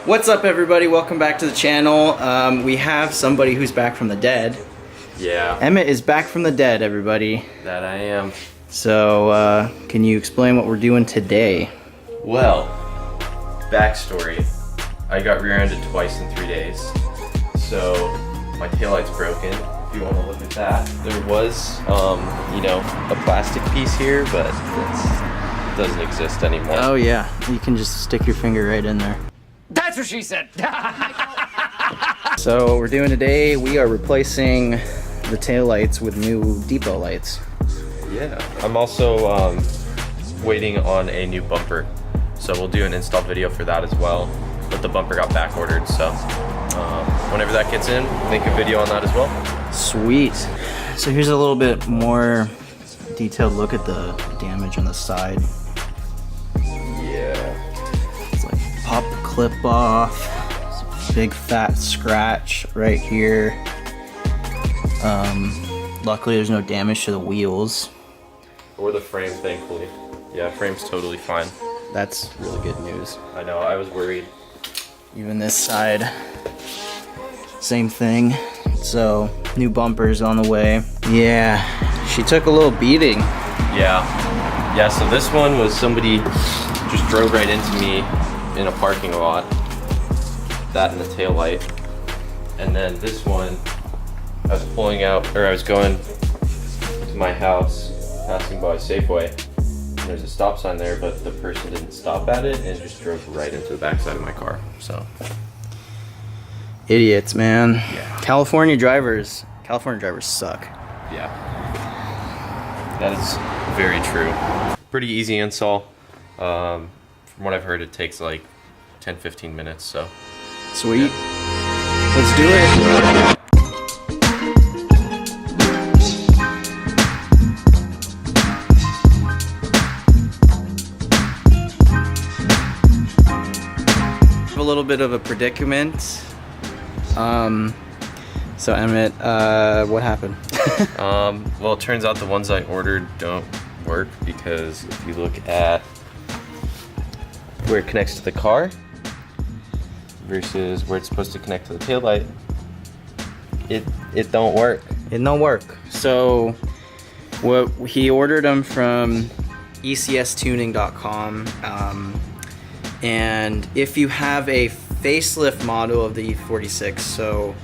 What's up, everybody? Welcome back to the channel. We have somebody who's back from the dead. Yeah. Emmett is back from the dead, everybody. That I am. So, can you explain what we're doing today? Well, backstory. I got rear-ended twice in 3 days. So, my taillight's broken. If you want to look at that. There was, you know, a plastic piece here, but it doesn't exist anymore. Oh yeah, you can just stick your finger right in there. That's what she said. So what we're doing today, we are replacing the taillights with new depot lights. Yeah. I'm also waiting on a new bumper. So we'll do an install video for that as well. But the bumper got back ordered, so whenever that gets in, we'll make a video on that as well. Sweet. So here's a little bit more detailed look at the damage on the side. Yeah. It's like pop the clip off. It's a big fat scratch right here. Luckily there's no damage to the wheels. Or the frame, thankfully. Yeah, frame's totally fine. That's really good news. I know, I was worried. Even this side, same thing. So, new bumpers on the way. Yeah, she took a little beating. Yeah, so this one was somebody just drove right into me in a parking lot. That and the taillight. And then this one, I was pulling out, or I was going to my house, passing by Safeway. And there's a stop sign there, but the person didn't stop at it and just drove right into the backside of my car. So, idiots, man. Yeah. California drivers suck. Yeah, that is very true. Pretty easy install. From what I've heard, it takes like 10-15 minutes, so. Sweet. Yeah. Let's do it. A little bit of a predicament. So Emmett, what happened? Well, it turns out the ones I ordered don't work because if you look at where it connects to the car versus where it's supposed to connect to the taillight, it don't work. It don't work. So what he ordered them from ecstuning.com, and if you have a facelift model of the E46, so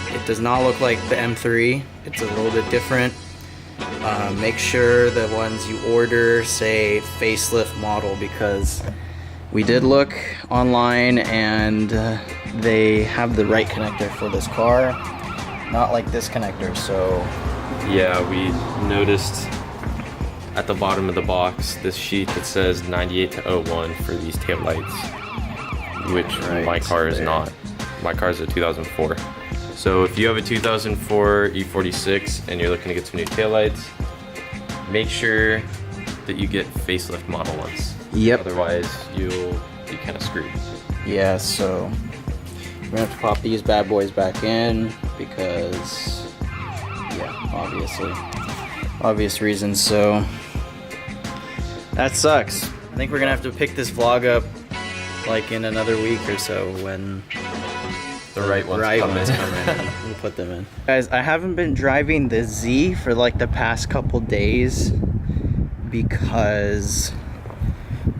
it does not look like the M3, it's a little bit different. Make sure the ones you order say facelift model, because we did look online and they have the right connector for this car, not like this connector. So Yeah, we noticed at the bottom of the box this sheet that says 98 to 01 for these taillights, which my car is not. My car is a 2004. So if you have a 2004 E46 and you're looking to get some new taillights, make sure that you get facelift model ones. Yep. Otherwise, you'll be kind of screwed. yeah, so we're gonna have to pop these bad boys back in because, yeah, obvious reasons. So that sucks. I think we're gonna have to pick this vlog up like in another week or so when The right ones come in. We'll put them in. Guys, I haven't been driving the Z for like the past couple days because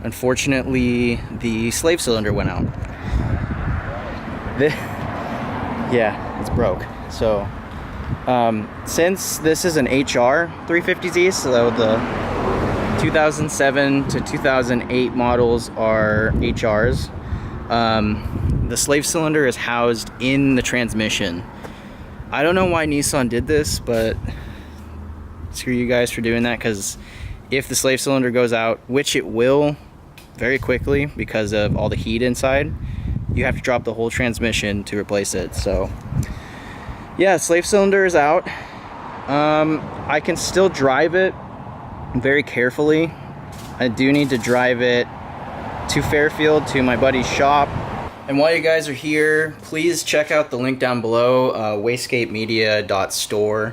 unfortunately the slave cylinder went out. Yeah, it's broke. So since this is an HR 350Z, so the 2007 to 2008 models are HRs, the slave cylinder is housed in the transmission. I don't know why Nissan did this, but screw you guys for doing that, because if the slave cylinder goes out, which it will very quickly because of all the heat inside, you have to drop the whole transmission to replace it. So yeah, slave cylinder is out. I can still drive it very carefully. I do need to drive it to Fairfield to my buddy's shop. And while you guys are here, please check out the link down below, wastegatemedia.store.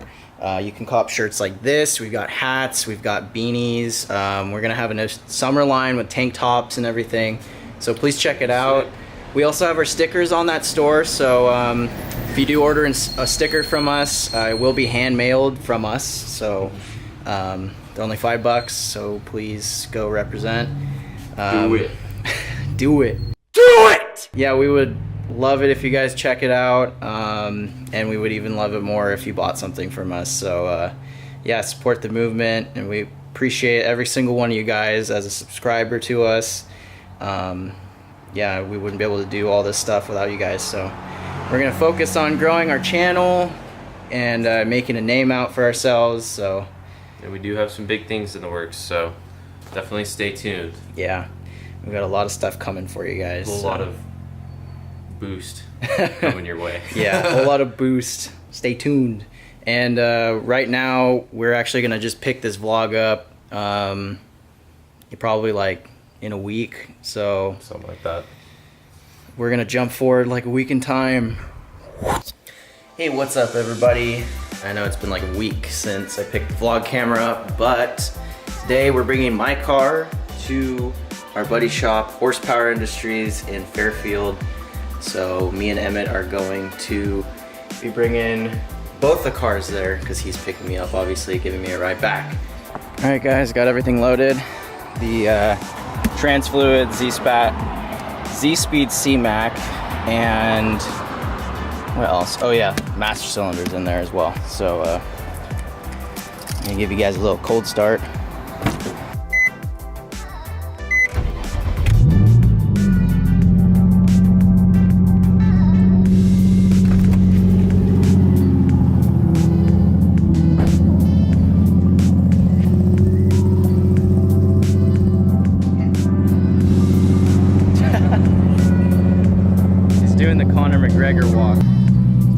You can cop shirts like this. We've got hats, we've got beanies. We're gonna have a summer line with tank tops and everything. So please check it out. We also have our stickers on that store, so if you do order a sticker from us, it will be hand mailed from us. So they're only $5, so please go represent. Do it. Do it. Do it! Yeah, we would love it if you guys check it out, and we would even love it more if you bought something from us. So yeah, support the movement, and we appreciate every single one of you guys as a subscriber to us. Yeah, we wouldn't be able to do all this stuff without you guys. So we're gonna focus on growing our channel and making a name out for ourselves. So and we do have some big things in the works, so definitely stay tuned. yeah, we got a lot of stuff coming for you guys. A lot of boost coming your way. Yeah, a whole lot of boost. Stay tuned. And right now we're actually gonna just pick this vlog up probably like in a week, so Something like that. we're gonna jump forward like a week in time. Hey, what's up everybody? I know it's been like a week since I picked the vlog camera up, but today we're bringing my car to our buddy shop, Horsepower Industries in Fairfield. So me and Emmett are going to be bringing both the cars there because he's picking me up, obviously giving me a ride back. All right guys, got everything loaded. The trans fluid, Z-Speed C-Mac, and what else? Oh yeah, master cylinders in there as well. So I'm gonna give you guys a little cold start. McGregor walk. So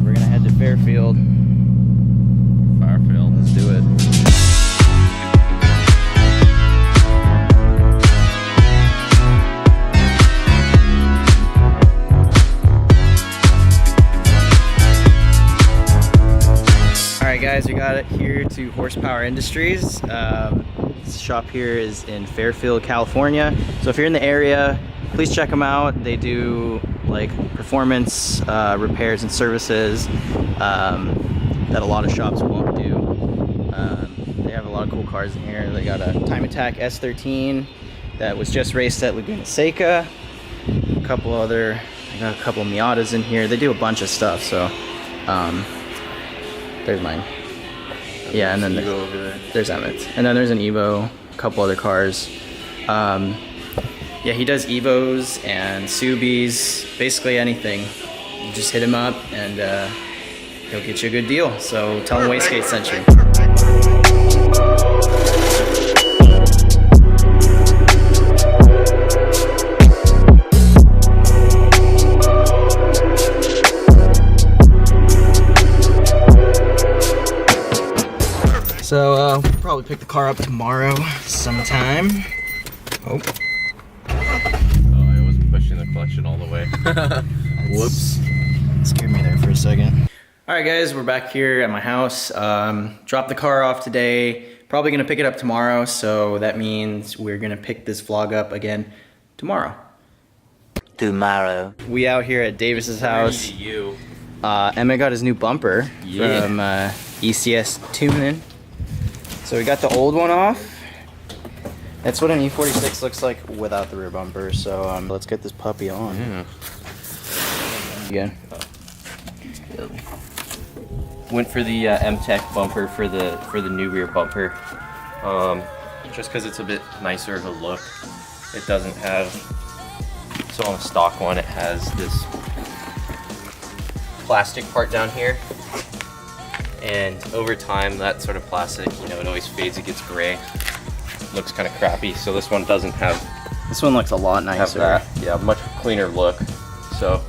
we're gonna head to Fairfield. Let's do it. All right, guys, we got it here to Horsepower Industries. This shop here is in Fairfield, California. So if you're in the area, please check them out. They do like performance repairs and services that a lot of shops won't do. They have a lot of cool cars in here. They got a Time Attack S13 that was just raced at Laguna Seca. They got a couple Miatas in here. They do a bunch of stuff. So there's mine. Yeah, and then there's Emmett's. And then there's an Evo, a couple other cars. Yeah, he does Evos and Subies, basically anything. You just hit him up and he'll get you a good deal. So tell him Wastegate sent you. So we'll probably pick the car up tomorrow sometime. Oh. I wasn't pushing the clutch all the way. Whoops. Scared me there for a second. All right, guys, we're back here at my house. Dropped the car off today. Probably gonna pick it up tomorrow, so that means we're gonna pick this vlog up again tomorrow. We out here at Davis's house. Emmett got his new bumper from ECS Tuning. So we got the old one off. That's what an E46 looks like without the rear bumper. So let's get this puppy on. Again. Went for the M-Tech bumper for the new rear bumper, just because it's a bit nicer of a look. It doesn't have, so on the stock one it has this plastic part down here, and over time that sort of plastic, you know, it always fades, it gets gray, looks kind of crappy. So this one doesn't have. This one looks a lot nicer. Have that, yeah, much cleaner look. So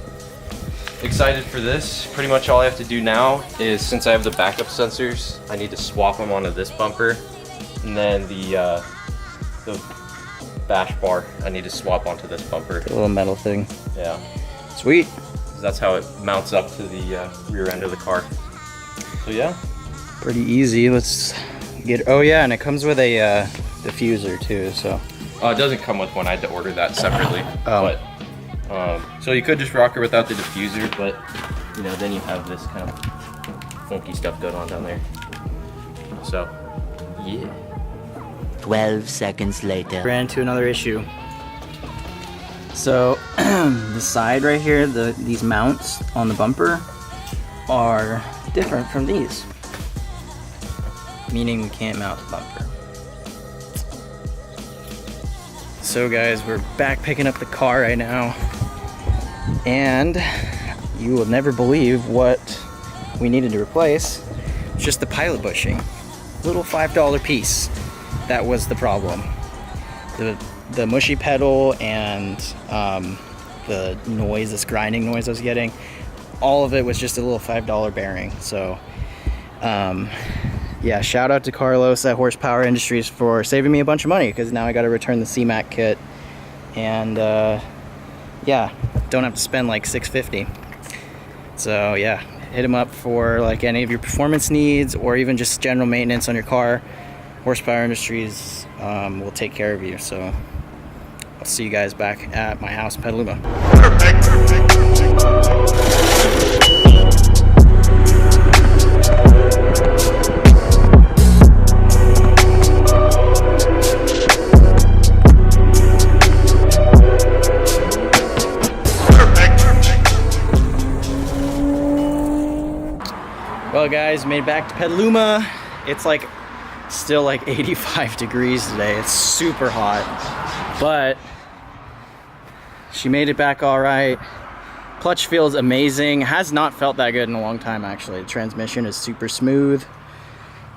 excited for this. Pretty much all I have to do now is, since I have the backup sensors, I need to swap them onto this bumper, and then the bash bar I need to swap onto this bumper. The little metal thing. Yeah. Sweet. That's how it mounts up to the rear end of the car. So yeah. Pretty easy. Let's get. Oh yeah, and it comes with a diffuser too. So. It doesn't come with one. I had to order that separately. Oh. But So you could just rock her without the diffuser, but you know, then you have this kind of funky stuff going on down there. So, yeah. 12 seconds later. Ran into another issue. So the side right here, these mounts on the bumper are different from these, meaning we can't mount the bumper. So guys, we're back picking up the car right now, and you will never believe what we needed to replace. It's just the pilot bushing, little $5 piece. That was the problem. The mushy pedal and the noise, this grinding noise I was getting, all of it was just a little $5 bearing. So yeah, shout out to Carlos at Horsepower Industries for saving me a bunch of money, because now I got to return the C-Mac kit, and yeah, don't have to spend like $650. So yeah, hit him up for like any of your performance needs or even just general maintenance on your car. Horsepower Industries will take care of you. So I'll see you guys back at my house in Petaluma. Well guys, made it back to Petaluma. It's like still like 85 degrees today. It's super hot, but she made it back all right. Clutch feels amazing. Has not felt that good in a long time, actually. The transmission is super smooth.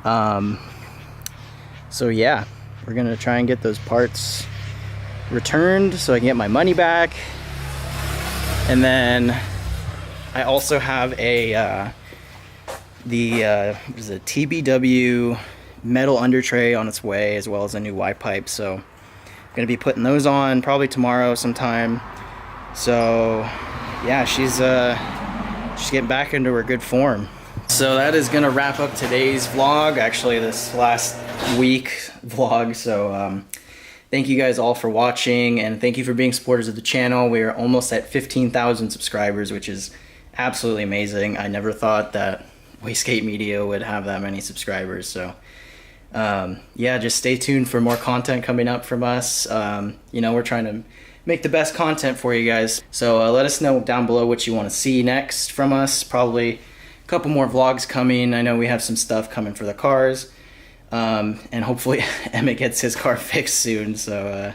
So yeah, we're gonna try and get those parts returned so I can get my money back. And then I also have a what is it, TBW metal under tray on its way, as well as a new Y pipe. So I'm gonna be putting those on probably tomorrow sometime. So yeah, she's getting back into her good form. So that is gonna wrap up today's vlog, actually this last week vlog. So thank you guys all for watching, and thank you for being supporters of the channel. We are almost at 15,000 subscribers, which is absolutely amazing. I never thought that Wastegate Media would have that many subscribers. So yeah, just stay tuned for more content coming up from us. You know, we're trying to make the best content for you guys. So let us know down below what you want to see next from us. Probably a couple more vlogs coming. I know we have some stuff coming for the cars. And hopefully Emmett gets his car fixed soon. So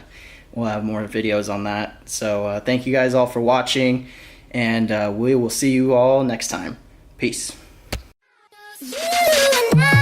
we'll have more videos on that. So thank you guys all for watching, and we will see you all next time. Peace. You and I.